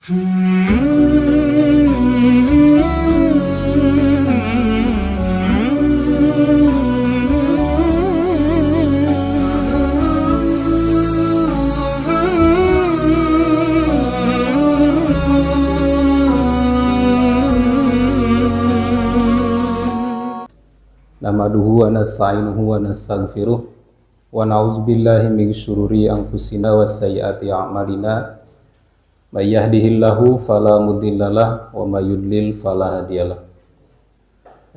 Nahmaduhu wa nasta'inuhu wa nastaghfiruh wa na'udzubillahi min syururi anfusina wa sayyiati a'malina may yahdihillahu fala mudhillalah wa may yudlil fala hadiyalah.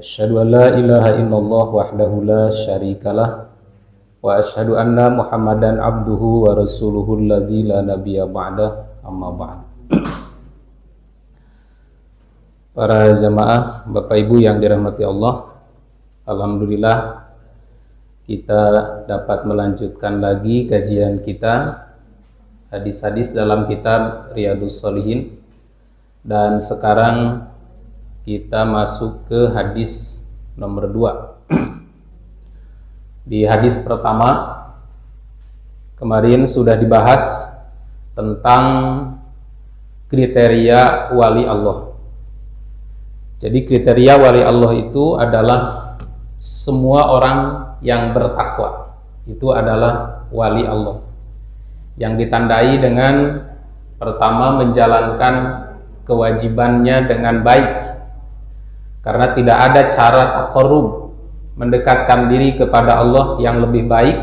Asyhadu an la ilaha illallah wahdahu la syarikalah wa asyhadu anna Muhammadan abduhu wa rasuluhu allazi la nabiyya ba'dah, amma ba'd. Para jamaah, Bapak Ibu yang dirahmati Allah, alhamdulillah kita dapat melanjutkan lagi kajian kita hadis-hadis dalam kitab Riyadhus Shalihin, dan sekarang kita masuk ke hadis nomor 2. Di hadis pertama kemarin sudah dibahas tentang kriteria wali Allah. Jadi kriteria wali Allah itu adalah semua orang yang bertakwa itu adalah wali Allah, yang ditandai dengan pertama menjalankan kewajibannya dengan baik, karena tidak ada cara taqarrub, mendekatkan diri kepada Allah yang lebih baik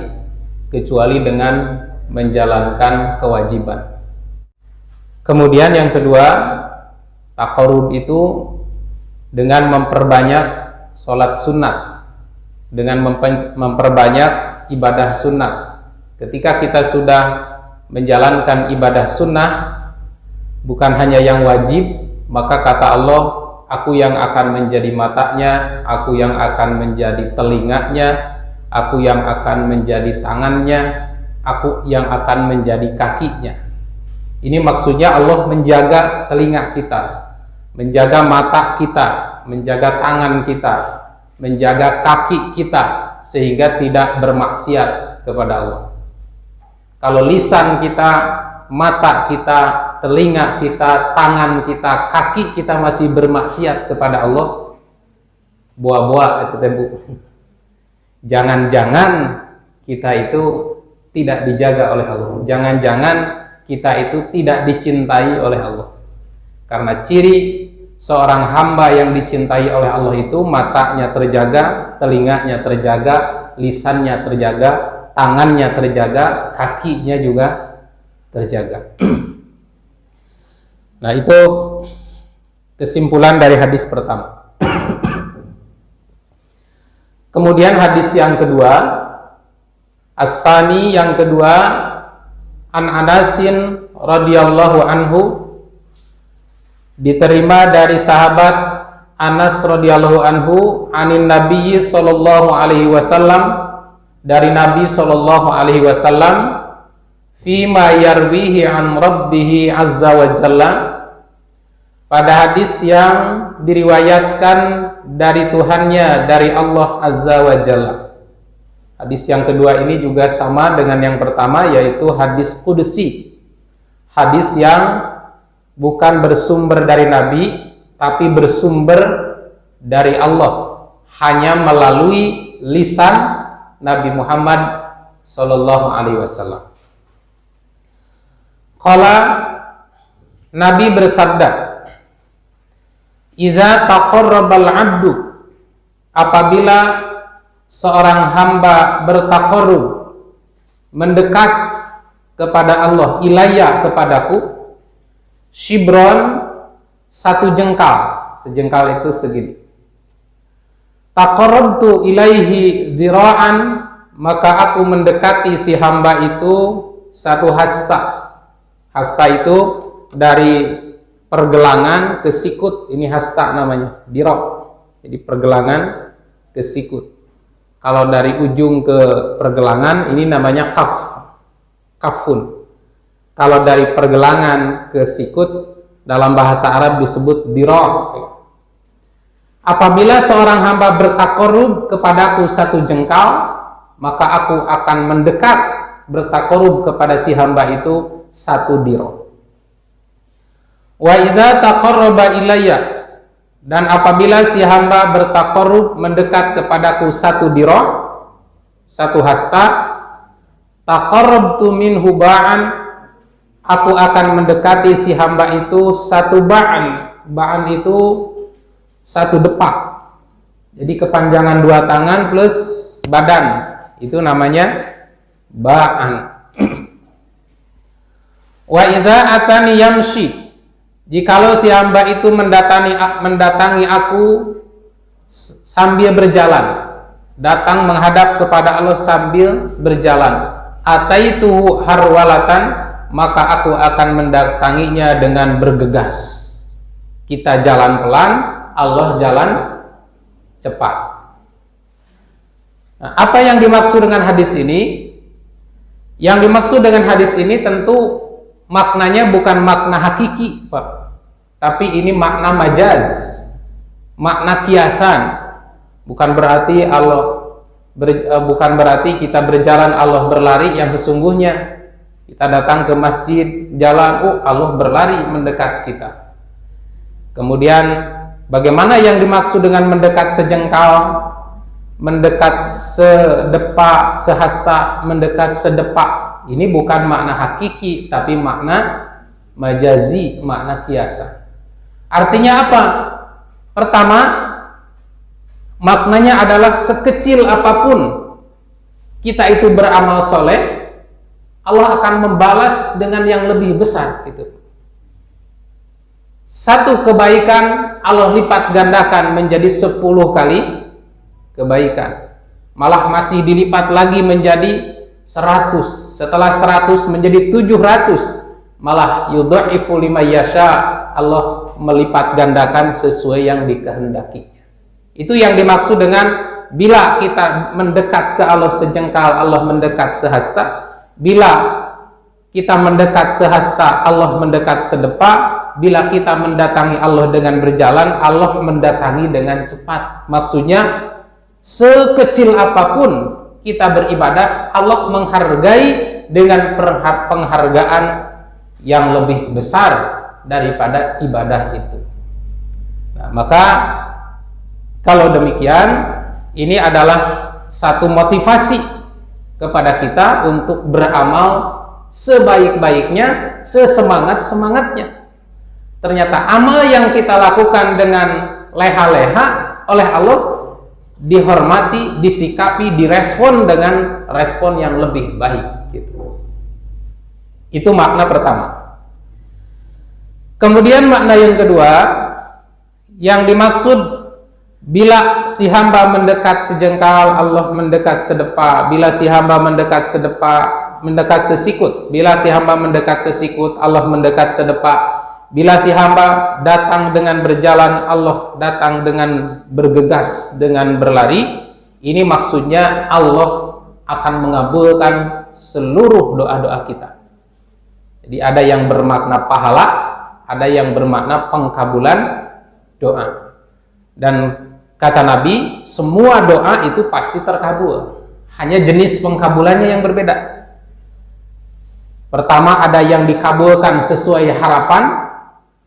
kecuali dengan menjalankan kewajiban. Kemudian yang kedua, taqarrub itu dengan memperbanyak sholat sunnah, dengan memperbanyak ibadah sunnah. Ketika kita sudah menjalankan ibadah sunnah, bukan hanya yang wajib, maka kata Allah, aku yang akan menjadi matanya, aku yang akan menjadi telinganya, aku yang akan menjadi tangannya, aku yang akan menjadi kakinya. Ini maksudnya Allah menjaga telinga kita, menjaga mata kita, menjaga tangan kita, menjaga kaki kita sehingga tidak bermaksiat kepada Allah. Kalau lisan kita, mata kita, telinga kita, tangan kita, kaki kita masih bermaksiat kepada Allah, buah-buah itu Bu. Jangan-jangan kita itu tidak dijaga oleh Allah. Jangan-jangan kita itu tidak dicintai oleh Allah. Karena ciri seorang hamba yang dicintai oleh Allah itu matanya terjaga, telinganya terjaga, lisannya terjaga, tangannya terjaga, kakinya juga terjaga. Nah, itu kesimpulan dari hadis pertama. Kemudian hadis yang kedua, as-sani yang kedua, an Anasin radhiyallahu anhu, diterima dari sahabat Anas radhiyallahu anhu, anin Nabi sallallahu alaihi wasallam, dari Nabi sallallahu alaihi wasallam, fima yarwihi an rabbih azza wa jalla, pada hadis yang diriwayatkan dari Tuhannya, dari Allah azza wa jalla. Hadis yang kedua ini juga sama dengan yang pertama, yaitu hadis qudsi, hadis yang bukan bersumber dari Nabi, tapi bersumber dari Allah, hanya melalui lisan Nabi Muhammad sallallahu alaihi wasallam. Qala, Nabi bersabda, iza taqarrabal abdu, apabila seorang hamba bertaqarrub, mendekat kepada Allah, ilayya, kepadaku, shibron, satu jengkal, sejengkal itu segini. Taqarrabtu ilaihi zira'an, maka aku mendekati si hamba itu satu hasta. Hasta itu dari pergelangan ke sikut, ini hasta namanya, dirok. Jadi pergelangan ke sikut. Kalau dari ujung ke pergelangan, ini namanya kafun. Kalau dari pergelangan ke sikut, dalam bahasa Arab disebut dirok. Apabila seorang hamba bertaqarrub kepadaku satu jengkal, maka aku akan mendekat bertaqarrub kepada si hamba itu satu dirok. Wa idza taqarraba ilayya, dan apabila si hamba bertaqarrub mendekat kepadaku satu dira, satu hasta, taqarrabtu minhu ba'an, aku akan mendekati si hamba itu satu ba'an. Ba'an itu satu depak. Jadi kepanjangan dua tangan plus badan, itu namanya ba'an. Wa idza atani yamshi, jikalau si hamba itu mendatangi aku sambil berjalan, datang menghadap kepada Allah sambil berjalan, ataituhu harwalatan, maka aku akan mendatanginya dengan bergegas. Kita jalan pelan, Allah jalan cepat. Nah, apa yang dimaksud dengan hadis ini? Yang dimaksud dengan hadis ini tentu maknanya bukan makna hakiki, Pak, tapi ini makna majaz, makna kiasan. Bukan berarti bukan berarti kita berjalan Allah berlari yang sesungguhnya. Kita datang ke masjid, jalan, Allah berlari mendekat kita. Kemudian bagaimana yang dimaksud dengan mendekat sejengkal, mendekat sedepak, sehasta, mendekat sedepak? Ini bukan makna hakiki, tapi makna majazi, makna kiasan. Artinya apa? Pertama, maknanya adalah sekecil apapun kita itu beramal soleh, Allah akan membalas dengan yang lebih besar. Gitu. Satu kebaikan Allah lipat gandakan menjadi 10 kali kebaikan. Malah masih dilipat lagi menjadi 100, setelah 100 menjadi 700, malah yudha'ifu liman yasha, Allah melipat gandakan sesuai yang dikehendakinya. Itu yang dimaksud dengan bila kita mendekat ke Allah sejengkal, Allah mendekat sehasta. Bila kita mendekat sehasta, Allah mendekat sedepak. Bila kita mendatangi Allah dengan berjalan, Allah mendatangi dengan cepat. Maksudnya sekecil apapun kita beribadah, Allah menghargai dengan penghargaan yang lebih besar daripada ibadah itu. Nah, maka kalau demikian, ini adalah satu motivasi kepada kita untuk beramal sebaik-baiknya, sesemangat-semangatnya. Ternyata amal yang kita lakukan dengan leha-leha oleh Allah dihormati, disikapi, direspon dengan respon yang lebih baik. Gitu. Itu makna pertama. Kemudian makna yang kedua, yang dimaksud bila si hamba mendekat sejengkal, Allah mendekat sedepa. Bila si hamba mendekat sedepa, mendekat sesikut. Bila si hamba mendekat sesikut, Allah mendekat sedepa. Bila si hamba datang dengan berjalan, Allah datang dengan bergegas, dengan berlari. Ini maksudnya Allah akan mengabulkan seluruh doa-doa kita. Jadi ada yang bermakna pahala, ada yang bermakna pengkabulan doa. Dan kata Nabi, semua doa itu pasti terkabul. Hanya jenis pengkabulannya yang berbeda. Pertama, ada yang dikabulkan sesuai harapan.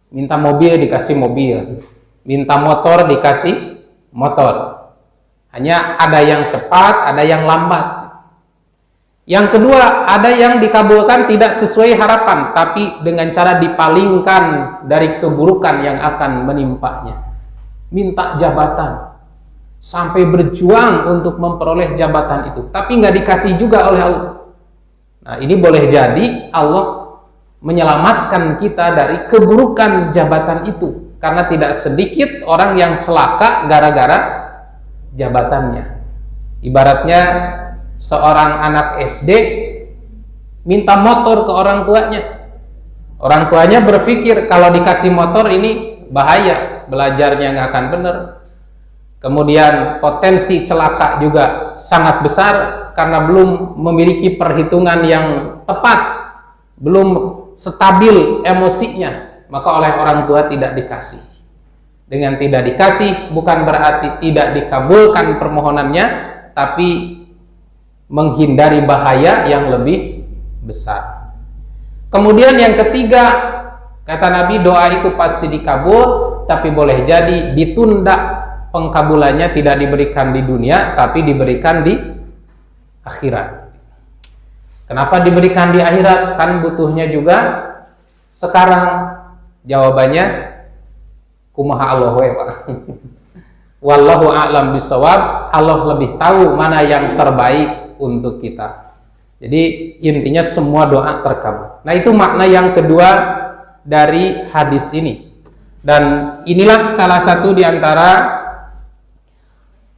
Minta mobil dikasih mobil, minta motor dikasih motor. Hanya ada yang cepat, ada yang lambat. Yang kedua, ada yang dikabulkan tidak sesuai harapan, tapi dengan cara dipalingkan dari keburukan yang akan menimpanya. Minta jabatan, sampai berjuang untuk memperoleh jabatan itu, tapi nggak dikasih juga oleh Allah. Nah, ini boleh jadi Allah menyelamatkan kita dari keburukan jabatan itu, karena tidak sedikit orang yang celaka gara-gara jabatannya. Ibaratnya seorang anak SD minta motor ke orang tuanya. Orang tuanya berpikir kalau dikasih motor ini bahaya, belajarnya nggak akan benar. Kemudian potensi celaka juga sangat besar karena belum memiliki perhitungan yang tepat, belum stabil emosinya, maka oleh orang tua tidak dikasih. Dengan tidak dikasih bukan berarti tidak dikabulkan permohonannya, tapi menghindari bahaya yang lebih besar. Kemudian yang ketiga, Kata Nabi, doa itu pasti dikabul, tapi boleh jadi ditunda pengkabulannya, tidak diberikan di dunia, tapi diberikan di akhirat. Kenapa diberikan di akhirat? Kan butuhnya juga sekarang. Jawabannya, kumaha Allah we, Pak. Wallahu a'lam bishawab. Allah lebih tahu mana yang terbaik untuk kita. Jadi intinya semua doa terkabul. Nah, itu makna yang kedua dari hadis ini. Dan inilah salah satu di antara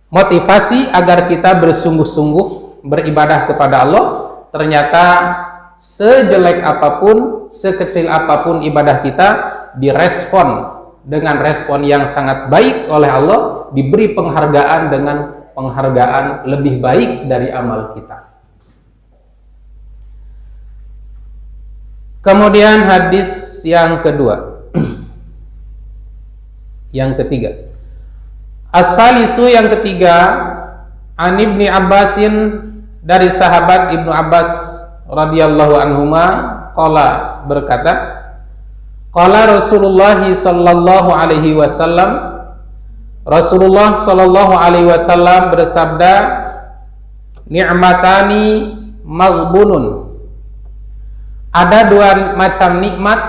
motivasi agar kita bersungguh-sungguh beribadah kepada Allah. Ternyata sejelek apapun, sekecil apapun ibadah kita direspon dengan respon yang sangat baik oleh Allah, diberi penghargaan dengan penghargaan lebih baik dari amal kita. Kemudian hadis yang kedua, yang ketiga, as-salisu yang ketiga, an Ibni Abbasin, dari sahabat Ibnu Abbas radhiyallahu anhuma, qala, berkata, qala Rasulullah sallallahu alaihi wasallam, Rasulullah sallallahu alaihi wasallam bersabda, ni'matani maghbunun, ada dua macam nikmat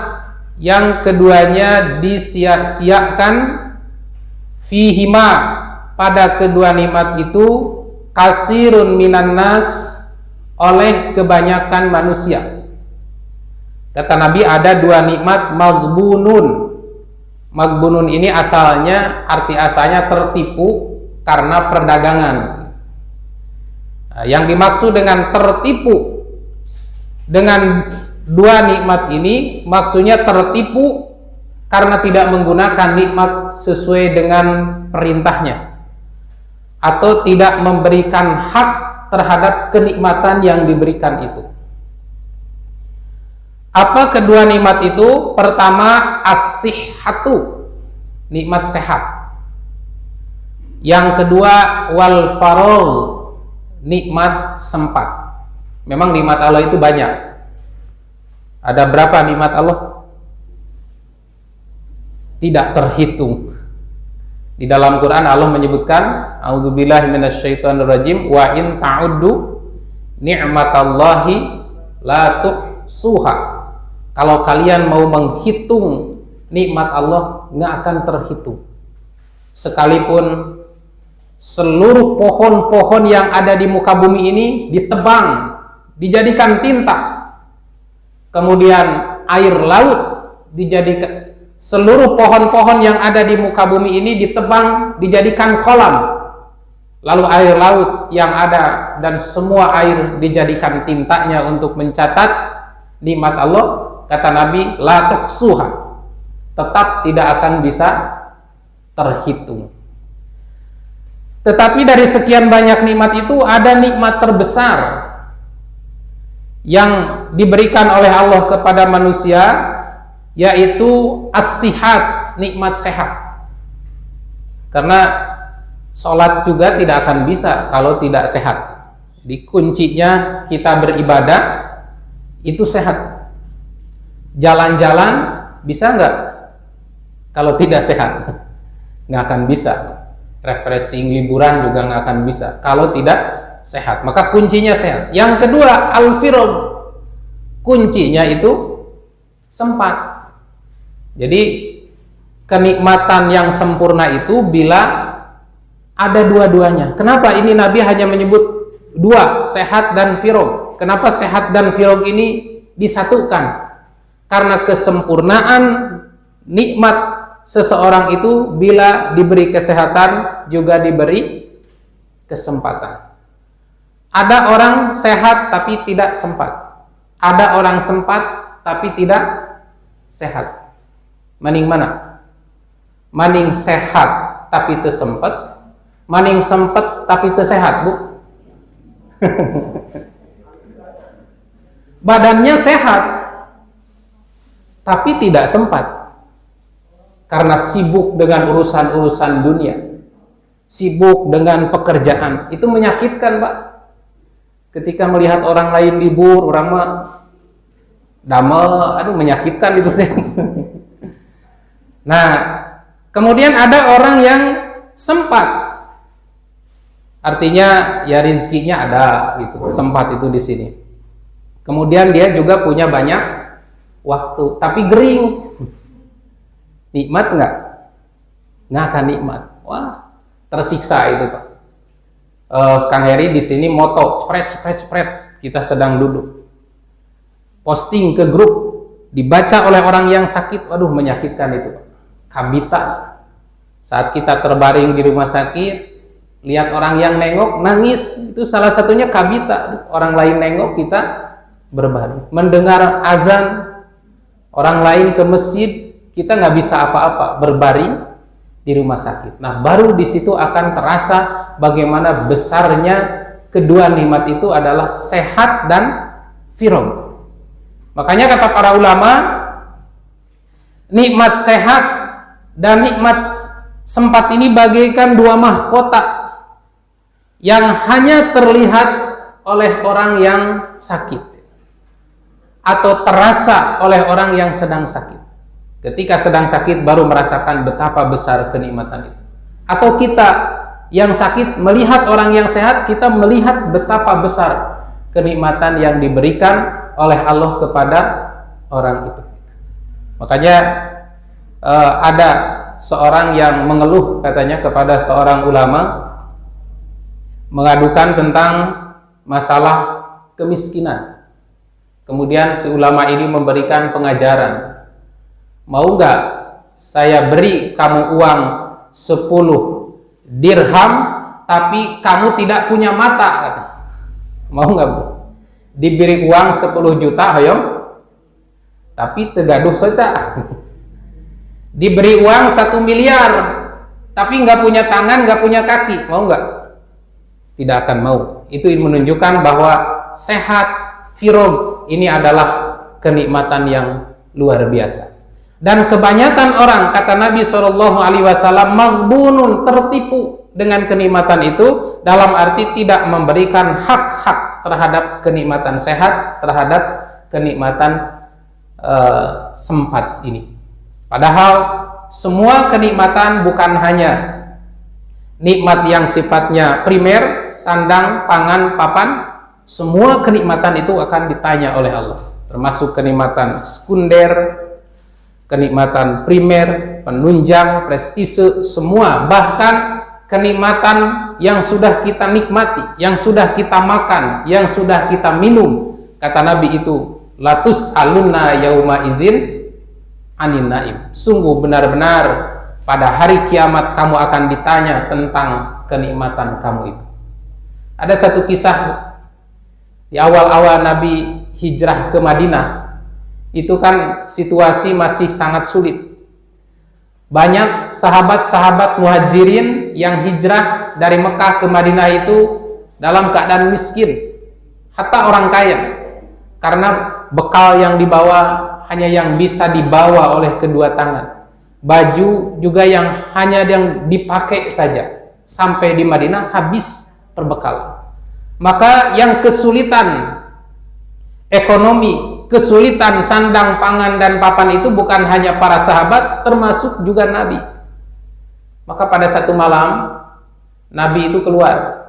yang keduanya disia-siakan, fihima, pada kedua nikmat itu, kasirun minan nas, oleh kebanyakan manusia. Kata Nabi, ada dua nikmat maghbunun. Maghbunun ini asalnya, arti asalnya tertipu karena perdagangan. Nah, yang dimaksud dengan tertipu dengan dua nikmat ini, maksudnya tertipu karena tidak menggunakan nikmat sesuai dengan perintahnya, atau tidak memberikan hak terhadap kenikmatan yang diberikan itu. Apa kedua nikmat itu? Pertama, as-sihhatu, nikmat sehat. Yang kedua, wal faragh, nikmat sempat. Memang nikmat Allah itu banyak. Ada berapa nikmat Allah? Tidak terhitung. Di dalam Quran Allah menyebutkan, a'udzubillahi minasyaitonirrajim, wa in ta'uddu ni'matallahi la tuhsuha. Kalau kalian mau menghitung nikmat Allah, nggak akan terhitung. Sekalipun seluruh pohon-pohon yang ada di muka bumi ini ditebang, dijadikan tinta, kemudian air laut dijadikan, seluruh pohon-pohon yang ada di muka bumi ini ditebang, dijadikan kolam, lalu air laut yang ada dan semua air dijadikan tintanya untuk mencatat nikmat Allah. Kata Nabi, la tuhsuha, tetap tidak akan bisa terhitung. Tetapi dari sekian banyak nikmat itu, ada nikmat terbesar yang diberikan oleh Allah kepada manusia, yaitu as-sihat, nikmat sehat. Karena sholat juga tidak akan bisa kalau tidak sehat. Jadi kuncinya kita beribadah itu sehat. Jalan-jalan bisa nggak kalau tidak sehat? Nggak akan bisa. Refreshing, liburan juga nggak akan bisa kalau tidak sehat. Maka kuncinya sehat. Yang kedua, al-firagh, kuncinya itu sempat. Jadi kenikmatan yang sempurna itu bila ada dua-duanya. Kenapa ini Nabi hanya menyebut dua, sehat dan firagh? Kenapa sehat dan firagh ini disatukan? Karena kesempurnaan nikmat seseorang itu bila diberi kesehatan juga diberi kesempatan. Ada orang sehat tapi tidak sempat. Ada orang sempat tapi tidak sehat. Mending mana? Mending sehat tapi teu sempet, mending sempet tapi teu sehat, Bu. Badannya sehat tapi tidak sempat karena sibuk dengan urusan-urusan dunia, sibuk dengan pekerjaan. Itu menyakitkan, Pak. Ketika melihat orang lain libur, orang mah damel, aduh menyakitkan itu teh. Nah, kemudian ada orang yang sempat, artinya ya rezekinya ada gitu, sempat itu di sini. Kemudian dia juga punya banyak waktu, tapi gering. Nikmat nggak? Nggak akan nikmat. Wah, tersiksa itu Pak. Kang Heri di sini moto, spread. Kita sedang duduk, posting ke grup, dibaca oleh orang yang sakit. Waduh, menyakitkan itu Pak. Kabita. Saat kita terbaring di rumah sakit, lihat orang yang nengok nangis, itu salah satunya kabita. Orang lain nengok, kita berbaring. Mendengar azan orang lain ke masjid, kita nggak bisa apa-apa, berbaring di rumah sakit. Nah, baru di situ akan terasa bagaimana besarnya kedua nikmat itu adalah sehat dan firog. Makanya kata para ulama, nikmat sehat dan nikmat sempat ini bagaikan dua mahkota yang hanya terlihat oleh orang yang sakit atau terasa oleh orang yang sedang sakit. Ketika sedang sakit baru merasakan betapa besar kenikmatan itu. Atau kita yang sakit melihat orang yang sehat, kita melihat betapa besar kenikmatan yang diberikan oleh Allah kepada orang itu. Makanya ada seorang yang mengeluh katanya kepada seorang ulama, mengadukan tentang masalah kemiskinan. Kemudian si ulama ini memberikan pengajaran, mau nggak saya beri kamu uang 10 dirham tapi kamu tidak punya mata? Mau nggak Bu? Diberi uang 10 juta ayo, tapi tegaduh saja. Diberi uang 1 miliar tapi nggak punya tangan, nggak punya kaki, mau nggak? Tidak akan mau. Itu menunjukkan bahwa sehat, firog ini adalah kenikmatan yang luar biasa. Dan kebanyakan orang, kata Nabi SAW, maghbunun, tertipu dengan kenikmatan itu, dalam arti tidak memberikan hak-hak terhadap kenikmatan sehat, terhadap kenikmatan sempat ini. Padahal semua kenikmatan bukan hanya nikmat yang sifatnya primer, sandang, pangan, papan. Semua kenikmatan itu akan ditanya oleh Allah, termasuk kenikmatan sekunder, kenikmatan primer, penunjang, prestise, semua. Bahkan kenikmatan yang sudah kita nikmati, yang sudah kita makan, yang sudah kita minum, kata Nabi itu, latus alunna yauma izin anin naim. Sungguh benar-benar pada hari kiamat kamu akan ditanya tentang kenikmatan kamu itu. Ada satu kisah di awal-awal Nabi hijrah ke Madinah. Itu kan situasi masih sangat sulit. Banyak sahabat-sahabat muhajirin yang hijrah dari Mekah ke Madinah itu dalam keadaan miskin, hatta orang kaya, karena bekal yang dibawa hanya yang bisa dibawa oleh kedua tangan. Baju juga yang hanya yang dipakai saja. Sampai di Madinah habis perbekalan. Maka yang kesulitan ekonomi, kesulitan sandang, pangan, dan papan itu bukan hanya para sahabat, termasuk juga Nabi. Maka pada satu malam Nabi itu keluar.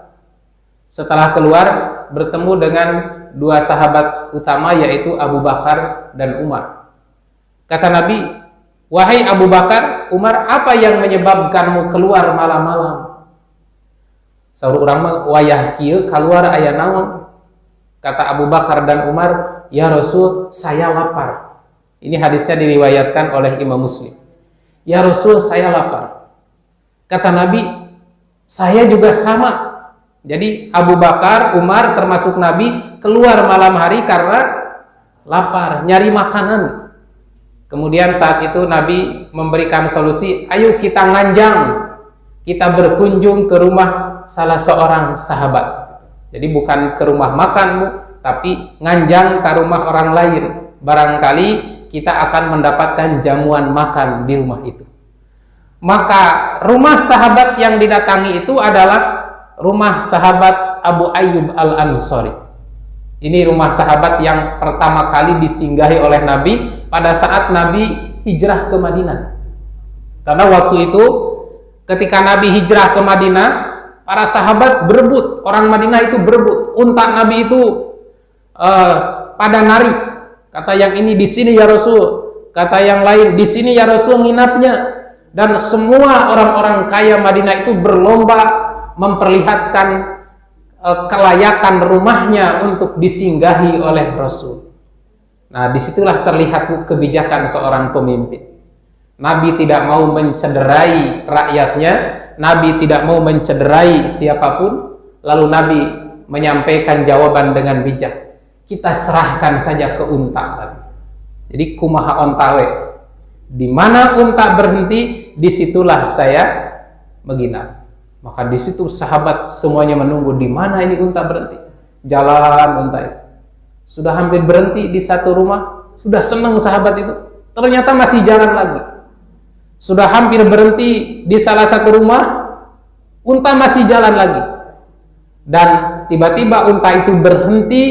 Setelah keluar bertemu dengan dua sahabat utama, yaitu Abu Bakar dan Umar. Kata Nabi, wahai Abu Bakar, Umar, apa yang menyebabkanmu keluar malam-malam? Saur urang mah wayah kieu keluar aya naon? Kata Abu Bakar dan Umar, ya Rasul, saya lapar. Ini hadisnya diriwayatkan oleh Imam Muslim. Ya Rasul, saya lapar. Kata Nabi, saya juga sama. Jadi Abu Bakar, Umar termasuk Nabi keluar malam hari karena lapar, nyari makanan. Kemudian saat itu Nabi memberikan solusi, ayo kita nganjang, kita berkunjung ke rumah salah seorang sahabat. Jadi bukan ke rumah makanmu, tapi nganjang ke rumah orang lain. Barangkali kita akan mendapatkan jamuan makan di rumah itu. Maka rumah sahabat yang didatangi itu adalah rumah sahabat Abu Ayyub Al-Ansari. Ini rumah sahabat yang pertama kali disinggahi oleh Nabi pada saat Nabi hijrah ke Madinah. Karena waktu itu ketika Nabi hijrah ke Madinah, para sahabat berebut, orang Madinah itu berebut. Unta Nabi itu pada narik. Kata yang ini di sini ya Rasul, kata yang lain di sini ya Rasul nginapnya. Dan semua orang-orang kaya Madinah itu berlomba memperlihatkan kelayakan rumahnya untuk disinggahi oleh Rasul. Nah, disitulah terlihat kebijakan seorang pemimpin. Nabi tidak mau mencederai rakyatnya, Nabi tidak mau mencederai siapapun, lalu Nabi menyampaikan jawaban dengan bijak. Kita serahkan saja ke unta. Jadi kumaha ontawe. Di mana unta berhenti, disitulah saya menginap. Maka di situ sahabat semuanya menunggu di mana ini unta berhenti. Jalan unta itu. Sudah hampir berhenti di satu rumah, sudah senang sahabat itu. Ternyata masih jalan lagi. Sudah hampir berhenti di salah satu rumah, unta masih jalan lagi. Dan tiba-tiba unta itu berhenti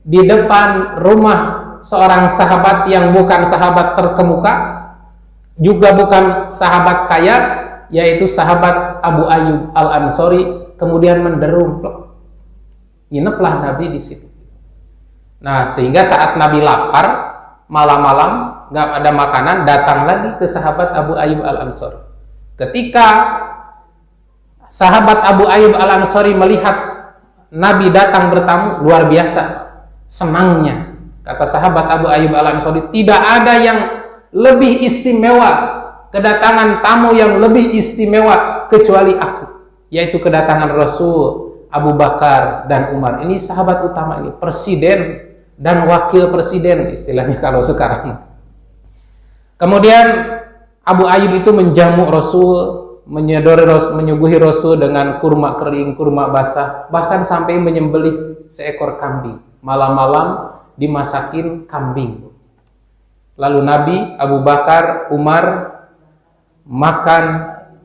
di depan rumah seorang sahabat yang bukan sahabat terkemuka, juga bukan sahabat kaya, yaitu sahabat Abu Ayyub Al-Ansori. Kemudian menderum, ngineplah Nabi di situ. Nah, sehingga saat Nabi lapar malam-malam nggak ada makanan, datang lagi ke sahabat Abu Ayyub Al-Ansori. Ketika sahabat Abu Ayyub Al-Ansori melihat Nabi datang bertamu, luar biasa senangnya. Kata sahabat Abu Ayyub Al-Ansori, tidak ada yang lebih istimewa, kedatangan tamu yang lebih istimewa kecuali aku, yaitu kedatangan Rasul, Abu Bakar dan Umar. Ini sahabat utama, ini presiden dan wakil presiden istilahnya kalau sekarang. Kemudian Abu Ayyub itu menjamu Rasul, menyuguhi Rasul dengan kurma kering, kurma basah, bahkan sampai menyembelih seekor kambing. Malam-malam dimasakin kambing. Lalu Nabi, Abu Bakar, Umar makan.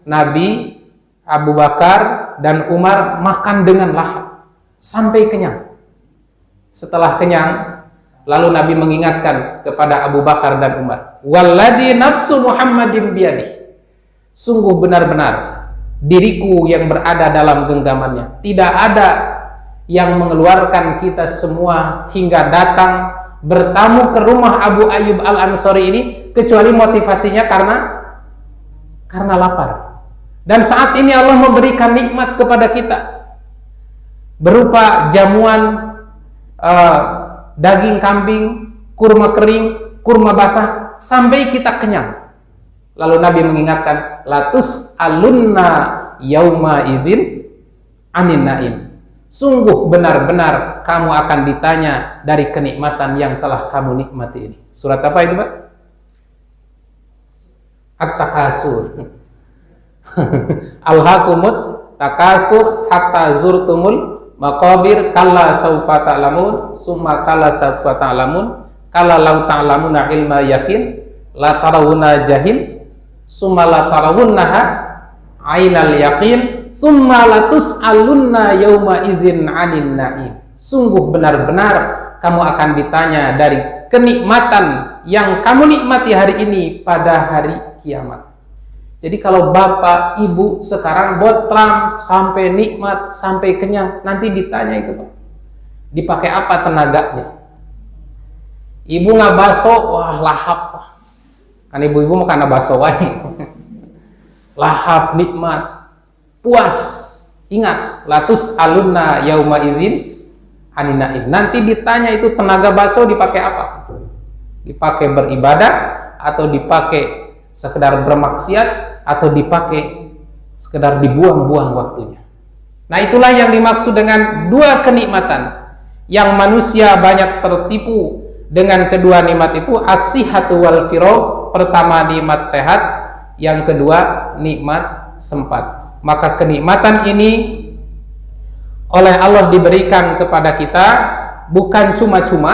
Nabi, Abu Bakar dan Umar makan dengan lahap sampai kenyang. Setelah kenyang, lalu Nabi mengingatkan kepada Abu Bakar dan Umar, walladzi nafsu Muhammadin biyadihi, sungguh benar-benar diriku yang berada dalam genggamannya, tidak ada yang mengeluarkan kita semua hingga datang bertamu ke rumah Abu Ayyub Al-Ansori ini kecuali motivasinya karena lapar. Dan saat ini Allah memberikan nikmat kepada kita berupa jamuan daging kambing, kurma kering, kurma basah sampai kita kenyang. Lalu Nabi mengingatkan, latus alunna yauma izin anin naim. Sungguh benar-benar kamu akan ditanya dari kenikmatan yang telah kamu nikmati ini. Surat apa itu, Pak? At-Takasur. Alhaqumut takasur hatta zurtumul maqabir kalla saufa ta'lamun summa kalla saufa ta'lamun kalla law ta'lamuna ilma yakin la tarawuna jahim summa la tarawunnaha ainal yaqin summa latus'alunna yauma izin 'anin na'im. Sungguh benar-benar kamu akan ditanya dari kenikmatan yang kamu nikmati hari ini pada hari kiamat. Jadi kalau bapak, ibu sekarang buat terang sampai nikmat, sampai kenyang, nanti ditanya itu, Pak. Dipakai apa tenaganya? Ibu nggak baso, wah lahap. Kan ibu-ibu makan baso wae. Lahap, nikmat, puas. Ingat, latus alunna yauma izin aninaim. Nanti ditanya itu tenaga baso dipakai apa? Dipakai beribadah atau dipakai sekedar bermaksiat atau dipakai sekedar dibuang-buang waktunya. Nah, itulah yang dimaksud dengan dua kenikmatan yang manusia banyak tertipu dengan kedua nikmat itu, as-sihhatu wal firagh. Pertama nikmat sehat, yang kedua nikmat sempat. Maka kenikmatan ini oleh Allah diberikan kepada kita bukan cuma-cuma,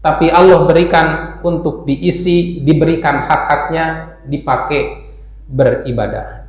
tapi Allah berikan untuk diisi, diberikan hak-haknya, dipakai beribadah.